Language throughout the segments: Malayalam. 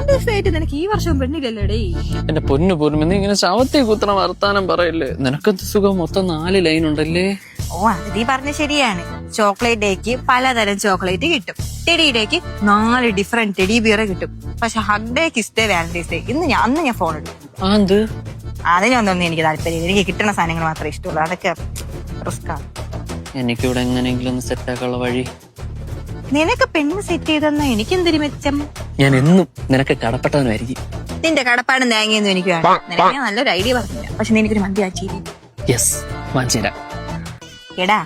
വാലന്റൈൻസ് ആയിട്ട് നിനക്ക് ഈ വർഷം പെണ്ണില്ലല്ലേടേ. എന്റെ പൊന്നു പൂർണ്ണിമ, നീ ഇങ്ങനെ ശവത്തെ കുത്തണ വർത്താനം പറയല്ലേ. നിനക്കെന്ത് സുഖം, മൊത്തം 4 ലൈൻ ഉണ്ടല്ലേ. ഓ അത് നീ പറഞ്ഞ ശരിയാണ്. ചോക്ലേറ്റ് ഡേക്ക് പലതരം ചോക്ലേറ്റ് കിട്ടും. ടെഡി ഡേക്ക് 4 ഡിഫറെന്റ് ടെഡി ബിയർ കിട്ടും. പക്ഷെ hug day, kiss day, Valentine's day അന്ന് ഞാൻ ഫോൺ എടുക്കും. അതിനൊന്നും എനിക്ക് താല്പര്യം. എനിക്ക് കിട്ടുന്ന സാധനങ്ങൾ മാത്രമേ ഇഷ്ടമുള്ളൂ. അതൊക്കെ റിസ്ക്കാണ്. എനിക്കിവിടെ എങ്ങനെയെങ്കിലും ഒന്ന് സെറ്റ് ആക്കാനുള്ള വഴി. നിനക്ക് പെണ്ണ് സെറ്റ് ചെയ്തെന്ന എനിക്കെന്തൊരു മെച്ചം. ഞാൻ എന്നും നിനക്ക് കടപ്പെട്ടവനായിരിക്കും. നിന്റെ കടപ്പാടും തേങ്ങയൊന്നും എനിക്ക് വേണം. നിനക്ക് ഞാൻ നല്ലൊരു ഐഡിയ പറഞ്ഞില്ല. പക്ഷെ നിനക്കൊരു മന്തി വാങ്ങിച്ചില്ലേ? യെസ്, വാങ്ങിച്ചുതരാം. എടാ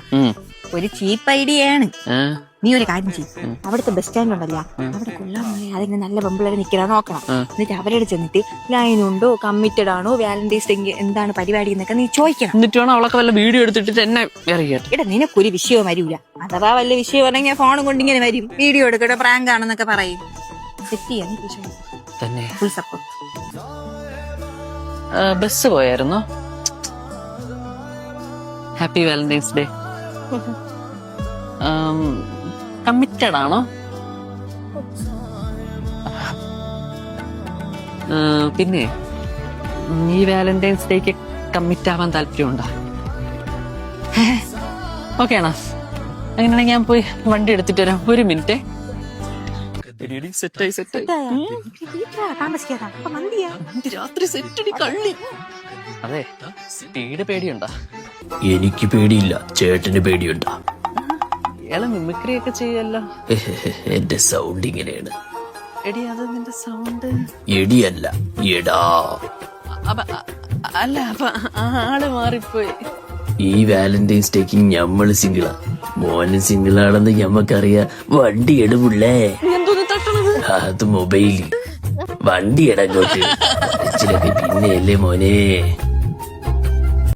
ഒരു ചീപ്പ് ഐഡിയയാണ്. നീ ഒരു കാര്യം ചെയ്യും, അവിടുത്തെ ബസ് സ്റ്റാൻഡ് ഉണ്ടല്ലോ, അവിടെ കൊള്ളാമല്ലേ അതിന് നല്ല പെമ്പിള്ളേരെ നിൽക്കണം നോക്കണം. എന്നിട്ട് അവരോട് ചെന്നിട്ട് ലൈനുണ്ടോ, കമ്മിറ്റഡ് ആണോ, വാലന്റൈൻസ് ഡേ എന്താണ് പരിപാടി എന്നൊക്കെ നീ ചോദിക്കണം. എന്നിട്ട് വേണം അവളൊക്കെ വല്ല വീഡിയോ എടുത്തിട്ട് എന്നെ ഇറങ്ങിയിട്ട്. എടാ നിനക്കൊരു വിഷയം വരൂല. അഥവാ വല്ല വിഷയം പറഞ്ഞാൽ ഫോണും കൊണ്ടിങ്ങനെ വരും, വീഡിയോ എടുക്കട്ടെ, പ്രാങ്ക് ആണെന്നൊക്കെ പറയും. സെറ്റ് ചെയ്യാൻ തന്നെ ഫുൾ സപ്പോർട്ട്. ബസ് പോയായിരുന്നോ? Happy valentine's day. കമ്മിറ്റഡ് ആണോ? പിന്നെ ഈ വാലന്റൈൻസ് ഡേക്ക് കമ്മിറ്റ് ആവാൻ താല്പര്യമുണ്ടോ? ഓക്കെ ആണോ? അങ്ങനെയാണെങ്കിൽ ഞാൻ പോയി വണ്ടി എടുത്തിട്ട് വരാം. 1 മിനിറ്റ്. സെറ്റായി രാത്രി സെറ്റടി കള്ളി. അതെ, സ്പീഡ് പേടിയുണ്ടോ? എനിക്ക് പേടിയില്ല, ചേട്ടന് പേടിയുണ്ടോ? ഇയാള് മിമിക്രി ഒക്കെ ചെയ്യല്ലോ. എന്റെ സൗണ്ട് ഇങ്ങനെയാണ്. എടി അത് നിന്റെ സൗണ്ട്. എടിയല്ല, എടാ. അല്ല, അപ്പൊ ആള് മാറിപ്പോയി. ഈ വാലന്റൈൻസ് ഡേക്ക് ഞമ്മള് സിംഗിളാ. മോന് സിംഗിളാണെന്ന് ഞമ്മക്കറിയാം. വണ്ടി എടുമുള്ളേ. എന്തോന്ന് തട്ടണത്? അത് മൊബൈല്. വണ്ടി എടങ്ങോട്ട് പിന്നെയല്ലേ മോനെ.